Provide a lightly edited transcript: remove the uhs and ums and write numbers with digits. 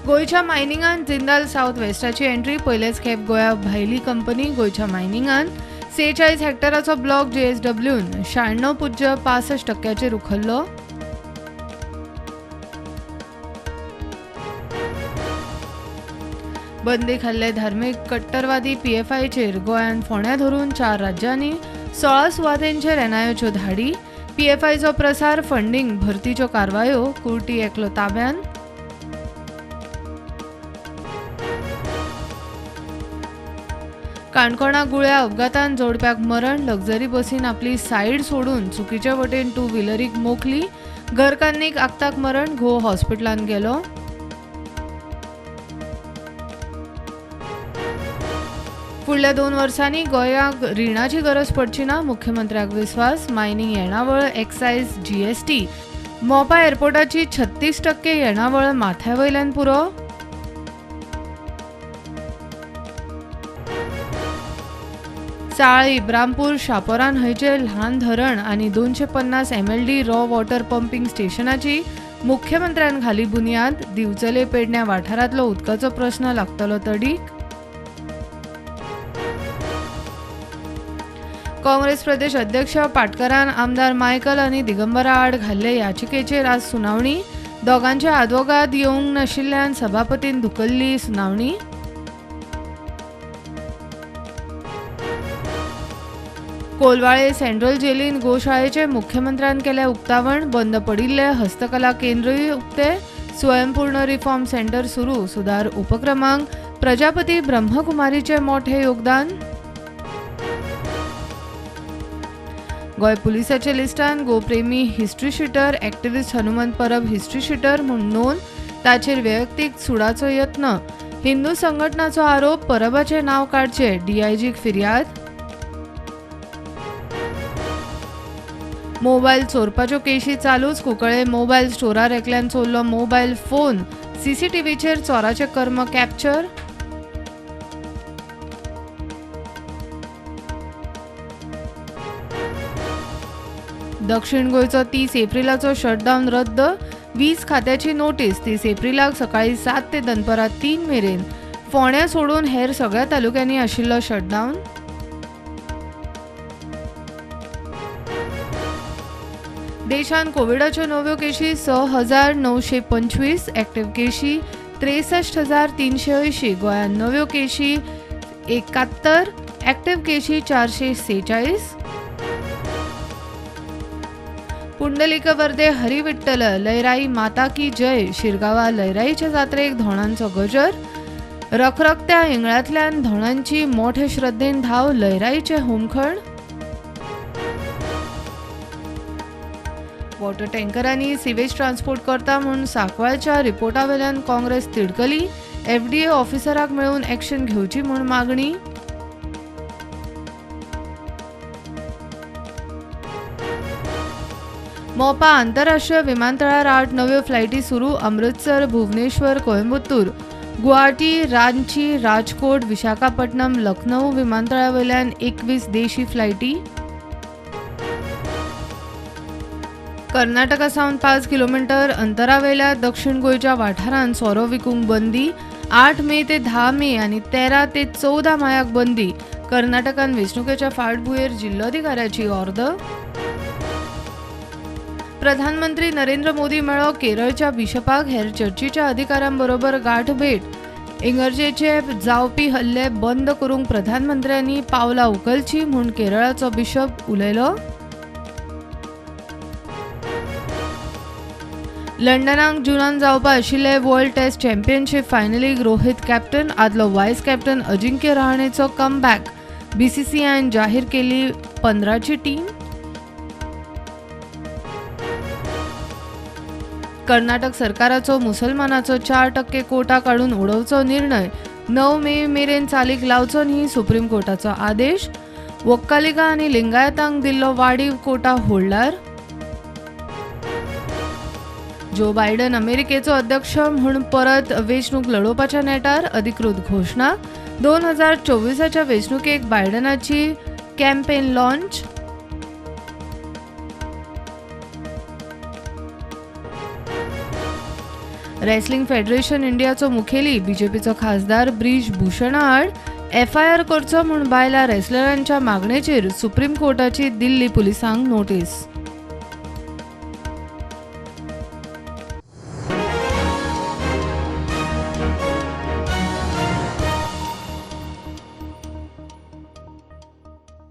गोयच्या मायनिंगान Jindal south वेस्टाची entry. पयलेच खेप गोंया भायली कंपनी गोयच्या मायनिंगान 46 हेक्टराचो ब्लॉक JSWन 96.65% उखल्लो. बंदी खाल्ले धार्मीक कट्टरवादी PFIचेर गोंयान फोंड्या धरून 4 राज्यांनी 16 सुवातेंचेर NIAच्यो धाडी. PFIचो प्रसार, फंडिंग, भरतीच्यो कारवायो कुर्टी एकलो ताब्यान. काणकोणा गुळ्या अपघातान जोडप्याक मरण. लक्झरी बसीन आपली सायड सोडून चुकीचे वटेन 2 व्हिलरीक मोखली. घरकान्नीक आगताक मरण. घोव हॉस्पिटलान गेलो. फुडल्या 2 वर्सांनी गोंयाक रिणाची गरज पडची ना. मुख्यमंत्र्याक विस्वास. मायनिंग येणावळ, एक्सायज, GST. मोपा एअरपोर्टाची 36% येणावळ माथ्यावयल्यान पुरो. साळ, इब्रामपूर, शापोरा न्हंयचे ल्हान धरण आनी 250 MLD रॉ वॉटर पंपिंग स्टेशनाची मुख्यमंत्र्यान घाली बुनयाद. दिवचले पेडण्या वाठारांतलो उदकाचो प्रस्न लागतलो तडीक. काँग्रेस प्रदेश अध्यक्ष पाटकरान आमदार मायकल आनी दिगंबरा आड घाल्ले याचिकेचेर आज सुनावणी. दोगांचे आदवोगाद येवंक नाशिल्ल्यान सभापतीन धुकल्ली सुनावणी. कोलवाळे सेंट्रल जेलीन गोशाळेचे मुख्यमंत्र्यान केले उक्तावण. बंद पडिल्ले हस्तकला केंद्रय उक्ते. स्वयंपूर्ण रिफॉर्म सेंटर सुरू. सुधार उपक्रमांक प्रजापती ब्रह्मकुमारीचे मोठे योगदान. गोय पुलिसाच्या लिस्टान गोप्रेमी history sheeter, activist Hanumant Parab history sheeter म्हूण नोंद. ताचेर वैयक्तीक सुडाचो यत्न. हिंदू संघटनाचो आरोप. परबाचे नाव काडचे. DIGक फिर्याद. मोबायल चोरपाच्यो केशी चालूच. कुंकळे मोबायल स्टोरार एकल्यान चोरलो मोबायल फोन. CCTVचेर चोराचे कर्म कॅप्चर. दक्षिण गोंयचो 30 एप्रिलाचो शटडावन रद्द. वीज खात्याची नोटीस. 30 एप्रिलाक सकाळी 7 ते दनपारां 3 मेरेन फोंड्या सोडून हेर सगळ्या तालुक्यांनी आशिल्लो शटडावन. देशान कोविडाच्यो नव्यो केशी 6,925. एक्टिव्ह केशी 63,380. गोंयान नव्यो केशी 71. एक्टिव्ह केशी 446. पुंडलिक वर्दे हरी विठ्ठल लयराई माता की जय. शिरगावा लयराईच्या जात्रेक धोणांचो गजर. रखरखत्या इंगळ्यांतल्यान धोणांची मोठे श्रद्धेन धाव. लयराईचे होमखण. वॉटर टँकरांनी सिवेज ट्रान्सपोर्ट करता म्हूण सांकवाळच्या रिपोर्टा वेल्यान काँग्रेस तिडकली. FDA ऑफिसराक मेळून एक्शन घेवची म्हूण मागणी. मोपा आंतरराष्ट्रीय विमानतळार 8 नव्यो फ्लायटी सुरू. अमृतसर, भुवनेश्वर, कोयंबतूर, गुवाहाटी, रांची, राजकोट, विशाखापट्टणम, लखनौ विमानतळावेल्यान 21 देशी फ्लायटी. कर्नाटका सावन 5 किलोमीटर अंतरावेल्या दक्षिण गोंयच्या वाठारांत सोरो विकूंक बंदी. 8 मे ते 10 मे आनी 13 ते 14 मायाक बंदी. कर्नाटकान वेंचणुकेच्या फाटभुंयेर जिल्लोधिकाऱ्याची ऑर्द. प्रधानमंत्री नरेंद्र मोदी मेळ्ळो केरळच्या बिशपाक. हेर चर्चीच्या अधिकाऱ्यांबरोबर गाठ भेट. इंगर्जेचे जावपी हल्ले बंद करूंक प्रधानमंत्र्यांनी पावलां उखलची म्हूण केरळाचो बिशप उलयलो. लंडनाक जुनान जावपा आशिल्ले वर्ल्ड टेस्ट चॅम्पियनशीप फायनलीक रोहित कॅप्टन. आदलो व्हायस कॅप्टन अजिंक्य रहाणेचो कमबॅक. BCCIन जाहीर केली 15ची टीम. कर्नाटक सरकाराचो मुसलमानाचो 4% कोटा काडून उडोवचो निर्णय. 9 मे मेरेन चालीक लावचो न्ही. सुप्रीम कोर्टाचो आदेश. वक्कालिका आनी लिंगायतांक दिल्लो वाडीव कोटा होल्डार. जो बायडन अमेरिकेचो अध्यक्ष म्हूण परत वेंचणूक लडोवपाच्या नेटार. अधिकृत घोषणा. 2024च्या वेंचणुकेक बायडनाची कॅम्पेन लॉन्च. रेसलिंग फेडरेशन इंडियाचो मुखेली बीजेपीचो खासदार ब्रिज भूषणा आड FIR करचो म्हूण बायला रेसलरांच्या मागणेचेर सुप्रीम कोर्टाची दिल्ली पुलिसांक नोटीस.